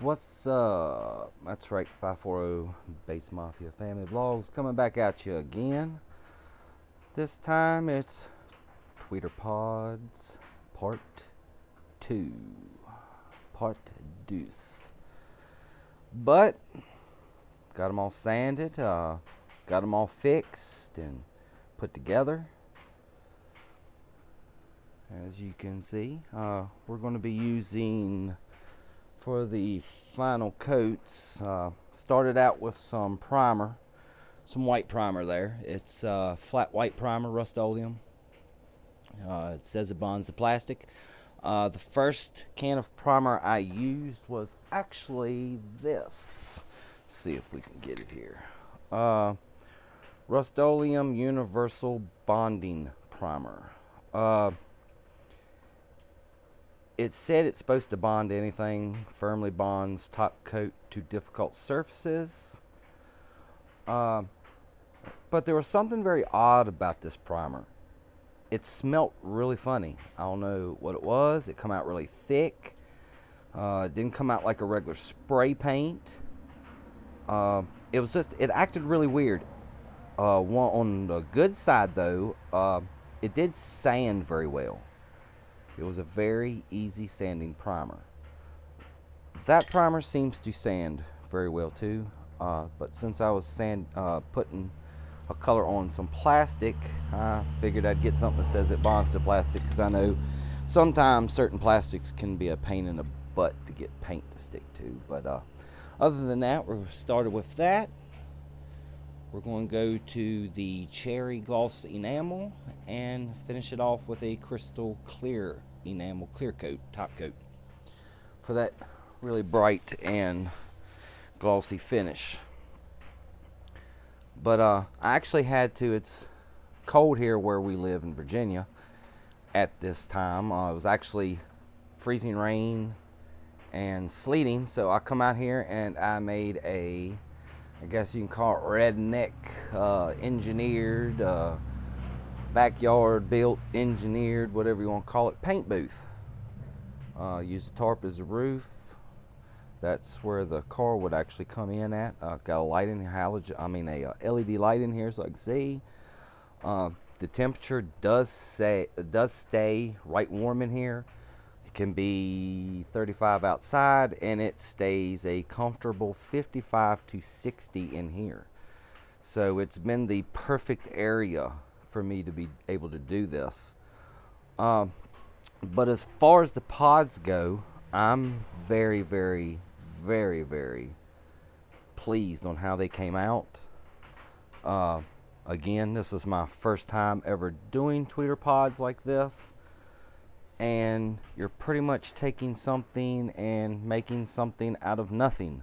What's up? That's right, 540 Base Mafia Family Vlogs coming back at you again. This time it's Tweeter Pods Part 2. Part deuce. But got them all sanded, got them all fixed and put together. As you can see, we're going to be using, for the final coats, started out with some primer, some white primer there. It's flat white primer, Rust-Oleum. It says it bonds the plastic. The first can of primer I used was actually this. Let's see if we can get it here. Rust-Oleum Universal Bonding Primer. It said it's supposed to bond anything, firmly bonds top coat to difficult surfaces. But there was something very odd about this primer. It smelt really funny. I don't know what it was. It come out really thick. It didn't come out like a regular spray paint. It acted really weird. On the good side though, it did sand very well. It was a very easy sanding primer. That primer seems to sand very well too, but since I was putting a color on some plastic, I figured I'd get something that says it bonds to plastic, because I know sometimes certain plastics can be a pain in the butt to get paint to stick to. But other than that, we're started with that. We're going to go to the cherry gloss enamel and finish it off with a crystal clear enamel clear coat, top coat, for that really bright and glossy finish. But I actually had to, it's cold here where we live in Virginia at this time. It was actually freezing rain and sleeting, so I come out here and I made a, I guess you can call it redneck, engineered, backyard built, engineered, whatever you want to call it, paint booth. Used a tarp as a roof. That's where the car would actually come in at. Got a light in here, a LED light in here so I can see. The temperature does stay right warm in here. It can be 35 outside, and it stays a comfortable 55 to 60 in here. So it's been the perfect area for me to be able to do this. But as far as the pods go, I'm very, very, very, very pleased on how they came out. Again, this is my first time ever doing tweeter pods like this. And you're pretty much taking something and making something out of nothing.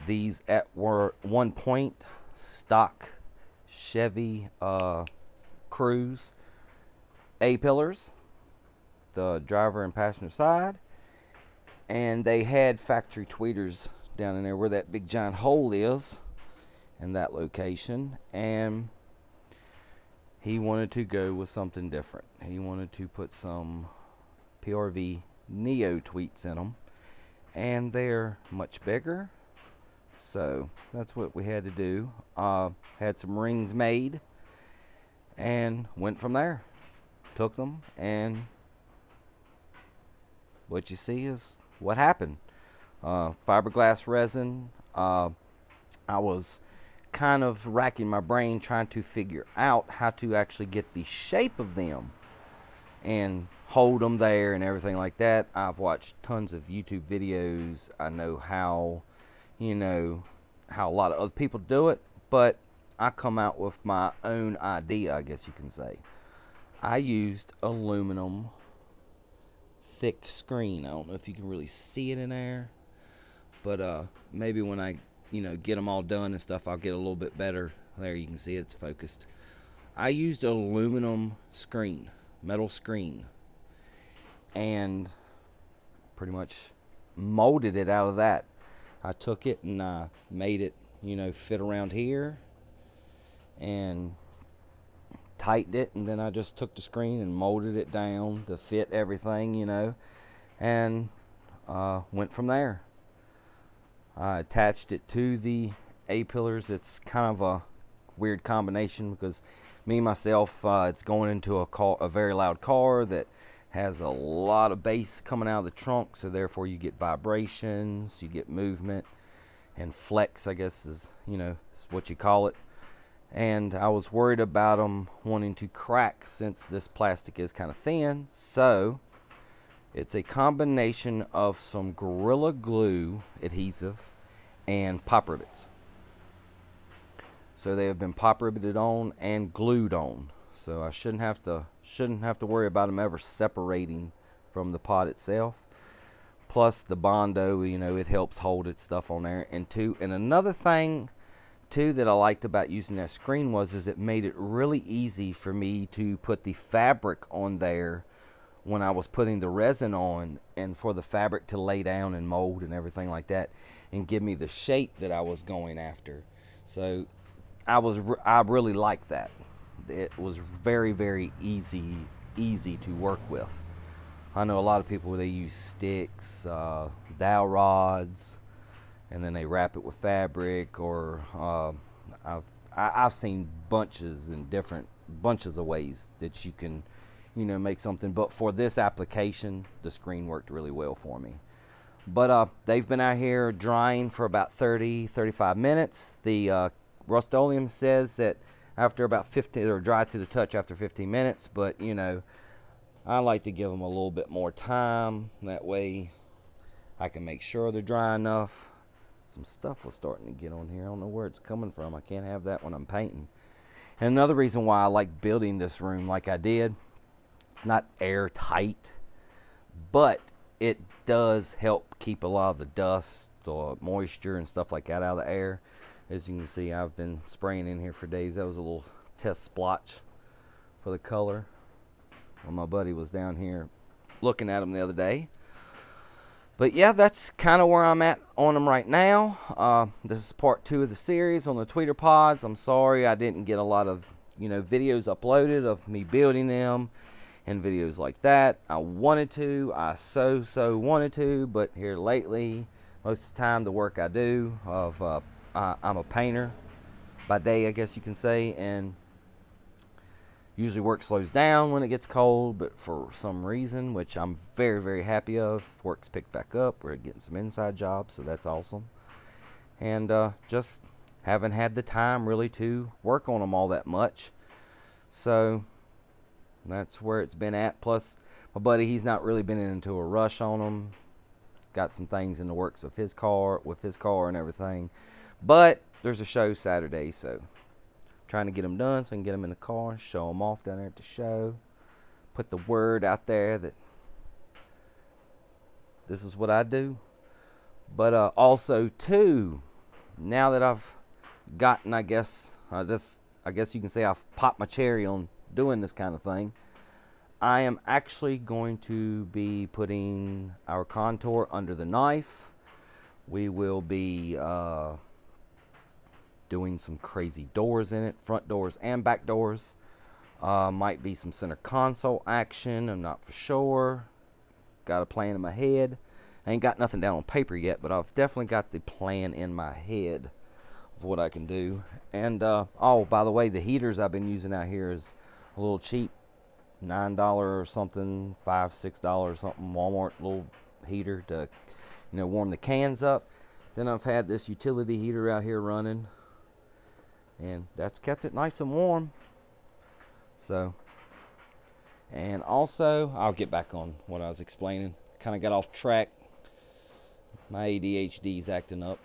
These were one point stock Chevy Cruze A-pillars, the driver and passenger side, and they had factory tweeters down in there where that big giant hole is in that location, and he wanted to go with something different. He wanted to put some PRV Neo tweets in them, and they're much bigger, so that's what we had to do. Had some rings made and went from there. Took them, and what you see is what happened. Fiberglass resin. I was kind of racking my brain trying to figure out how to actually get the shape of them and hold them there and everything like that. I've watched tons of YouTube videos. I know how, how a lot of other people do it, but I come out with my own idea, I guess you can say. I used aluminum thick screen. I don't know if you can really see it in there, but maybe when I get them all done and stuff, I'll get a little bit better. There, you can see it's focused. I used aluminum screen, metal screen, and pretty much molded it out of that. I took it and I made it, fit around here, and tightened it, and then I just took the screen and molded it down to fit everything, and went from there. I attached it to the A-pillars. It's kind of a weird combination because me myself, it's going into a very loud car that has a lot of bass coming out of the trunk, so therefore you get vibrations, you get movement, and flex, I guess is what you call it. And I was worried about them wanting to crack since this plastic is kind of thin, so it's a combination of some Gorilla Glue adhesive and pop rivets. So they have been pop riveted on and glued on. So I shouldn't have to worry about them ever separating from the pod itself. Plus the Bondo, it helps hold its stuff on there. And another thing too that I liked about using that screen is it made it really easy for me to put the fabric on there when I was putting the resin on, and for the fabric to lay down and mold and everything like that and give me the shape that I was going after. So I really liked that. It was very, very easy to work with. I know a lot of people, they use sticks, dowel rods, and then they wrap it with fabric, or I've seen bunches of ways that you can make something. But for this application, the screen worked really well for me. But they've been out here drying for about 30-35 minutes. The Rust-Oleum says that after about 15, or dry to the touch after 15 minutes, but I like to give them a little bit more time. That way I can make sure they're dry enough. Some stuff was starting to get on here. I don't know where it's coming from. I can't have that when I'm painting. And another reason why I like building this room like I did, it's not airtight, but it does help keep a lot of the dust or moisture and stuff like that out of the air. As you can see, I've been spraying in here for days. That was a little test splotch for the color. Well, my buddy was down here looking at them the other day. But yeah, that's kind of where I'm at on them right now. This is part 2 of the series on the tweeter pods. I'm sorry I didn't get a lot of videos uploaded of me building them and videos like that. I wanted to. I so wanted to, but here lately, most of the time the work I do I'm a painter by day, I guess you can say, and usually work slows down when it gets cold, but for some reason, which I'm very, very happy of, work's picked back up. We're getting some inside jobs, so that's awesome. And just haven't had the time really to work on them all that much. So that's where it's been at. Plus, my buddy, he's not really been into a rush on them. Got some things in the works of his car, and everything. But there's a show Saturday, so trying to get them done so I can get them in the car and show them off down there at the show. Put the word out there that this is what I do. But also too, now that I've gotten, I guess you can say I've popped my cherry on doing this kind of thing, I am actually going to be putting our contour under the knife. We will be doing some crazy doors in it, front doors and back doors. Might be some center console action, I'm not for sure. Got a plan in my head. I ain't got nothing down on paper yet, but I've definitely got the plan in my head of what I can do. And oh, by the way, the heaters I've been using out here is a little cheap, $9 or something, $5-6 or something, Walmart little heater to warm the cans up. Then I've had this utility heater out here running, and that's kept it nice and warm. So, and also, I'll get back on what I was explaining. Kind of got off track. My ADHD's acting up.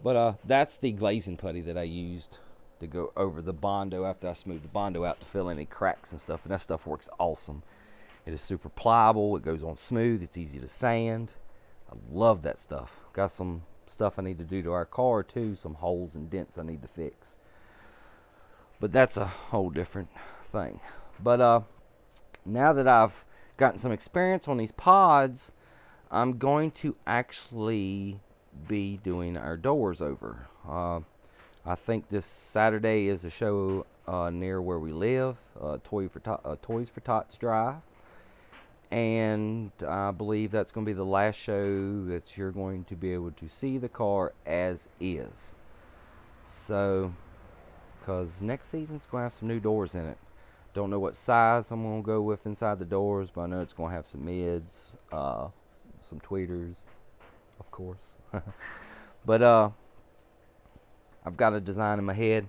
But that's the glazing putty that I used to go over the Bondo after I smoothed the Bondo out to fill any cracks and stuff. And that stuff works awesome. It is super pliable. It goes on smooth. It's easy to sand. I love that stuff. Got some stuff I need to do to our car too. Some holes and dents I need to fix. But that's a whole different thing. But now that I've gotten some experience on these pods, I'm going to actually be doing our doors over. I think this Saturday is a show near where we live, Toys for Tots Drive. and I believe that's going to be the last show that you're going to be able to see the car as is. So, because next season's going to have some new doors in it. Don't know what size I'm going to go with inside the doors, but I know it's going to have some mids, some tweeters, of course. But I've got a design in my head,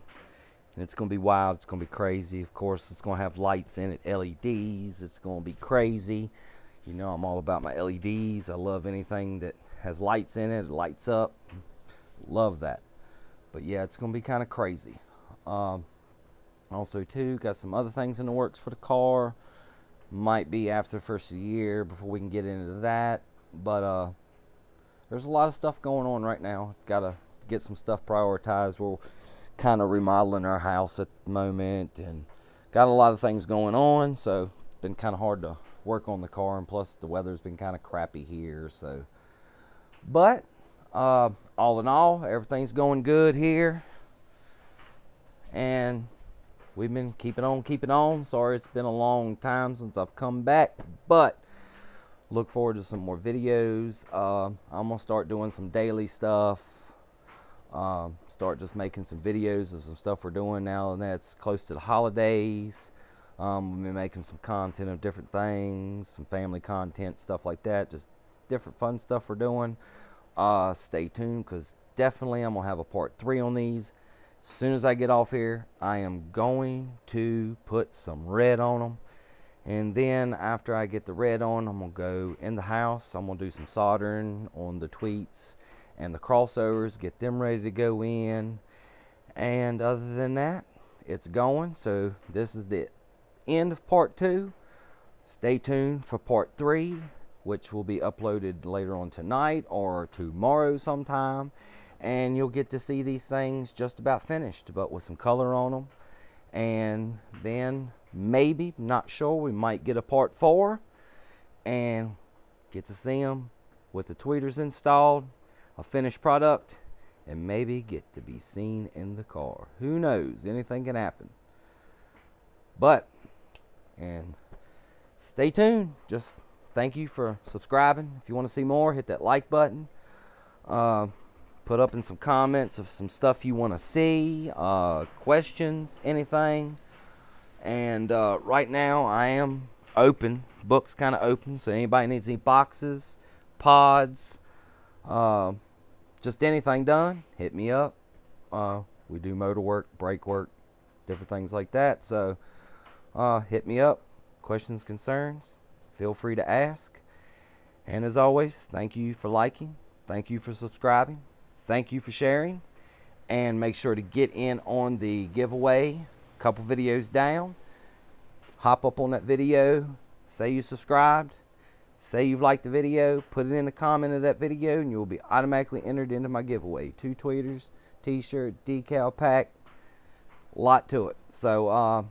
and it's going to be wild. It's going to be crazy. Of course, it's going to have lights in it, LEDs. It's going to be crazy. You know, I'm all about my LEDs. I love anything that has lights in it. It lights up. Love that. But yeah, it's going to be kind of crazy. Also, too, got some other things in the works for the car. Might be after the first of the year before we can get into that. But there's a lot of stuff going on right now. Got to get some stuff prioritized. We're kind of remodeling our house at the moment and got a lot of things going on, so it's been kind of hard to work on the car, and plus the weather's been kind of crappy here. So, but all in all, everything's going good here, and we've been keeping on. Sorry it's been a long time since I've come back, but look forward to some more videos. I'm gonna start doing some daily stuff. Start just making some videos of some stuff we're doing now, and that's close to the holidays. We'll be making some content of different things, some family content, stuff like that, just different fun stuff we're doing. Stay tuned, because definitely I'm gonna have a part 3 on these. As soon as I get off here, I am going to put some red on them, and then after I get the red on, I'm gonna go in the house. I'm gonna do some soldering on the tweets and the crossovers, get them ready to go in, and other than that, it's going. So this is the end of part 2. Stay tuned for part 3, which will be uploaded later on tonight or tomorrow sometime, and you'll get to see these things just about finished, but with some color on them. And then maybe, not sure, we might get a part 4 and get to see them with the tweeters installed, a finished product, and maybe get to be seen in the car. Who knows? Anything can happen. But, and stay tuned. Just thank you for subscribing. If you want to see more, hit that like button. Put up in some comments of some stuff you want to see, questions, anything. And right now I am open. Book's kind of open, so anybody needs any boxes, pods, just anything done, hit me up. We do motor work, brake work, different things like that. So hit me up. Questions, concerns, feel free to ask. And as always, thank you for liking. Thank you for subscribing. Thank you for sharing. And make sure to get in on the giveaway. A couple videos down. Hop up on that video. Say you subscribed. Say you've liked the video, put it in the comment of that video, and you'll be automatically entered into my giveaway. 2 tweeters, t-shirt, decal pack, a lot to it. So,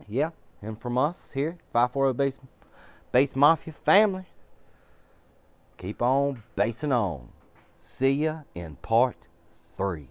yeah, and from us here, 540 Base Mafia family, keep on basing on. See ya in part 3.